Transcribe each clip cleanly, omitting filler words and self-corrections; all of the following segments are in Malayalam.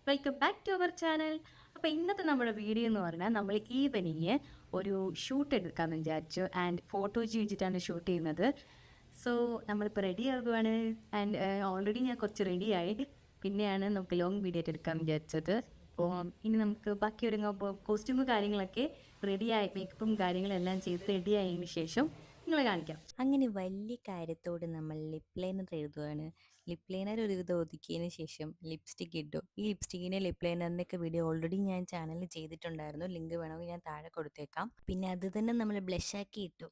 Welcome back to our channel. അപ്പോൾ ഇന്നത്തെ നമ്മുടെ വീഡിയോ എന്ന് പറഞ്ഞാൽ നമ്മൾ ഈവനിങ് ഒരു ഷൂട്ട് എടുക്കാമെന്ന് വിചാരിച്ചു. ആൻഡ് ഫോട്ടോജി വെച്ചിട്ടാണ് ഷൂട്ട് ചെയ്യുന്നത്. സോ നമ്മളിപ്പോൾ റെഡി ആകുവാണ്. ആൻഡ് ഓൾറെഡി ഞാൻ കുറച്ച് റെഡിയായി. പിന്നെയാണ് നമുക്ക് ലോങ് വീഡിയോ ആയിട്ട് എടുക്കാമെന്ന് വിചാരിച്ചത്. അപ്പോൾ ഇനി നമുക്ക് ബാക്കി ഒരുങ്ങുമ്പോൾ കോസ്റ്റ്യൂമും കാര്യങ്ങളൊക്കെ റെഡിയായി, മേക്കപ്പും കാര്യങ്ങളെല്ലാം ചെയ്ത് റെഡിയായതിന് ശേഷം നിങ്ങളെ കാണിക്കാം. അങ്ങനെ വലിയ കാര്യത്തോട് നമ്മൾ ലിപ് ലൈനർ എഴുതുകയാണ്. ലിപ് ലൈനർ ഒരുവിധം ഒതുക്കിയതിന് ശേഷം ലിപ്സ്റ്റിക് ഇട്ടു. ഈ ലിപ്സ്റ്റിക്കിൻ്റെ ലിപ് ലൈനറിൻ്റെയൊക്കെ വീഡിയോ ഓൾറെഡി ഞാൻ ചാനലിൽ ചെയ്തിട്ടുണ്ടായിരുന്നു. ലിങ്ക് വേണമെങ്കിൽ ഞാൻ താഴെ കൊടുത്തേക്കാം. പിന്നെ അത് തന്നെ നമ്മൾ ബ്ലഷാക്കി ഇട്ടു.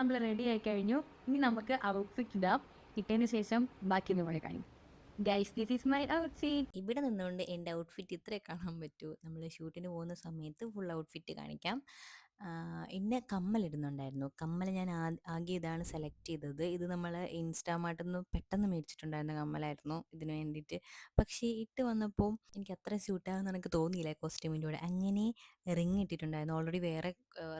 നമ്മൾ റെഡി ആയി കഴിഞ്ഞു. ഇനി നമുക്ക് ഔട്ട്ഫിറ്റ് ഇടാം. ഇട്ടതിന് ശേഷം ബാക്കി നമ്മളെ കാണിക്കും. Guys, this is my outfit. ഇവിടെ നിന്നുകൊണ്ട് എൻ്റെ ഔട്ട്ഫിറ്റ് ഇത്രേ കാണാൻ പറ്റൂ. നമ്മൾ ഷൂട്ടിന് പോകുന്ന സമയത്ത് ഫുൾ ഔട്ട്ഫിറ്റ് കാണിക്കാം. ഇന്നെ കമ്മലിടുന്നുണ്ടായിരുന്നു. കമ്മൽ ഞാൻ ആകെ ഇതാണ് സെലക്ട് ചെയ്തത്. ഇത് നമ്മൾ ഇൻസ്റ്റാമാർട്ടിൽ നിന്ന് പെട്ടെന്ന് മേടിച്ചിട്ടുണ്ടായിരുന്ന കമ്മലായിരുന്നു ഇതിന് വേണ്ടിയിട്ട്. പക്ഷേ ഇട്ട് വന്നപ്പോൾ എനിക്ക് അത്ര സ്യൂട്ടാകുമെന്ന് എനിക്ക് തോന്നിയില്ല കോസ്റ്റ്യൂമിൻ്റെ കൂടെ. അങ്ങനെ റിങ് ഇട്ടിട്ടുണ്ടായിരുന്നു. ഓൾറെഡി വേറെ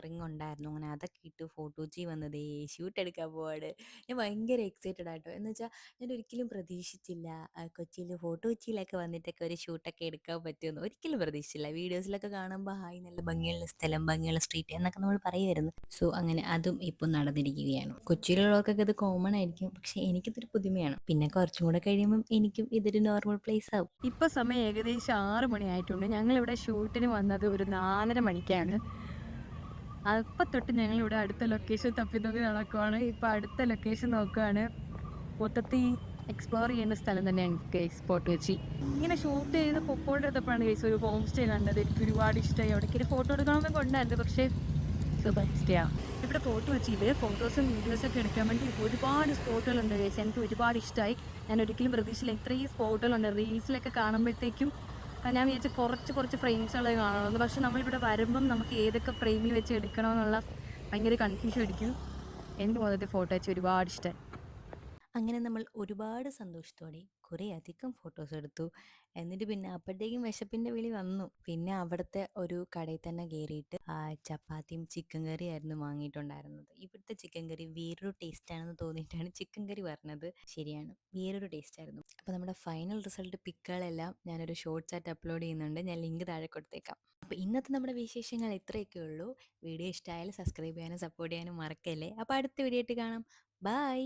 റിങ് ഉണ്ടായിരുന്നു. അങ്ങനെ അതൊക്കെ ഇട്ട് ഫോട്ടോജി വന്നതേ ഷൂട്ട് എടുക്കാൻ പോവാണ്. ഞാൻ ഭയങ്കര എക്സൈറ്റഡ് ആയിട്ടോ. എന്ന് വെച്ചാൽ ഞാൻ ഒരിക്കലും പ്രതീക്ഷിച്ചില്ല കൊച്ചിയിൽ കൊച്ചിയിലൊക്കെ വന്നിട്ടൊക്കെ ഒരു ഷൂട്ടൊക്കെ എടുക്കാൻ പറ്റുമെന്ന് ഒരിക്കലും പ്രതീക്ഷിച്ചില്ല. വീഡിയോസിലൊക്കെ കാണുമ്പോൾ ഹായ് നല്ല ഭംഗിയുള്ള സ്ഥലം, ഭംഗിയുള്ള സ്ട്രീറ്റ് എന്നൊക്കെ നമ്മൾ പറയുമായിരുന്നു. സോ അങ്ങനെ അതും ഇപ്പം നടന്നിരിക്കുകയാണ്. കൊച്ചിയിലുള്ളവർക്കൊക്കെ ഇത് കോമൺ ആയിരിക്കും, പക്ഷെ എനിക്കിതൊരു പുതുമയാണ്. പിന്നെ കുറച്ചും കൂടെ കഴിയുമ്പം എനിക്കും ഇതൊരു നോർമൽ പ്ലേസ് ആവും. ഇപ്പൊ സമയം ഏകദേശം 6 മണിയായിട്ടുണ്ട്. ഞങ്ങളിവിടെ ഷൂട്ടിന് വന്നത് ഒരു 4:30 മണിക്കാണ്. അപ്പം തൊട്ട് ഞങ്ങളിവിടെ അടുത്ത ലൊക്കേഷൻ തപ്പി തപ്പി നടക്കുവാണ്. ഇപ്പം അടുത്ത ലൊക്കേഷൻ നോക്കുകയാണ്. മൊത്തത്തിൽ എക്സ്പ്ലോർ ചെയ്യുന്ന സ്ഥലം തന്നെയാണ് കേസ് ഫോട്ടോ വെച്ച്. ഇങ്ങനെ ഷൂട്ട് ചെയ്ത് പൊക്കോണ്ടെടുത്തപ്പോഴാണ് കേസ് ഒരു ഹോം സ്റ്റേ കണ്ടത്. എനിക്ക് ഒരുപാട് ഇഷ്ടമായി. അവിടേക്ക് ഒരു ഫോട്ടോ എടുക്കണമെന്നൊക്കെ ഉണ്ടായിരുന്നു, പക്ഷേ സൂപ്പർ സ്റ്റേയാണ്. ഇവിടെ ഫോട്ടോ വെച്ചിട്ട് ഫോട്ടോസും വീഡിയോസൊക്കെ എടുക്കാൻ വേണ്ടി ഒരുപാട് സ്പോട്ടുകളുണ്ട് കേസ്. എനിക്ക് ഒരുപാട് ഇഷ്ടമായി. ഞാൻ ഒരിക്കലും പ്രതീക്ഷയില്ല ഇത്രയും സ്പോട്ടുകളുണ്ട്. റീൽസിലൊക്കെ കാണുമ്പോഴത്തേക്കും ഞാൻ വിചാരിച്ച കുറച്ച് ഫ്രെയിംസുകളെ കാണുള്ളൂ. പക്ഷെ നമ്മളിവിടെ വരുമ്പം നമുക്ക് ഏതൊക്കെ ഫ്രെയിമിൽ വെച്ച് എടുക്കണമെന്നുള്ള ഭയങ്കര കൺഫ്യൂഷൻ അടിക്കും. എനിക്ക് മൊത്തത്തിൽ ഫോട്ടോ വെച്ച് ഒരുപാട് ഇഷ്ടമായി. അങ്ങനെ നമ്മൾ ഒരുപാട് സന്തോഷത്തോടെ കുറേ അധികം ഫോട്ടോസ് എടുത്തു. എന്നിട്ട് പിന്നെ അപ്പോഴത്തേക്കും വിശപ്പിൻ്റെ വിളി വന്നു. പിന്നെ അവിടുത്തെ ഒരു കടയിൽ തന്നെ കയറിയിട്ട് ചപ്പാത്തിയും ചിക്കൻ കറിയായിരുന്നു വാങ്ങിയിട്ടുണ്ടായിരുന്നത്. ഇവിടുത്തെ ചിക്കൻ കറി വേറൊരു ടേസ്റ്റാണെന്ന് തോന്നിയിട്ടാണ് ചിക്കൻ കറി പറഞ്ഞത്. ശരിയാണ്, വേറൊരു ടേസ്റ്റായിരുന്നു. അപ്പോൾ നമ്മുടെ ഫൈനൽ റിസൾട്ട് പിക്കുകളെല്ലാം ഞാനൊരു ഷോർട്സ് ആയിട്ട് അപ്ലോഡ് ചെയ്യുന്നുണ്ട്. ഞാൻ ലിങ്ക് താഴെ കൊടുത്തേക്കാം. അപ്പോൾ ഇന്നത്തെ നമ്മുടെ വിശേഷങ്ങൾ ഇത്രയൊക്കെ ഉള്ളൂ. വീഡിയോ ഇഷ്ടമായാലും സബ്സ്ക്രൈബ് ചെയ്യാനും സപ്പോർട്ട് ചെയ്യാനും മറക്കല്ലേ. അപ്പോൾ അടുത്ത വീഡിയോ ആയിട്ട് കാണാം. ബൈ.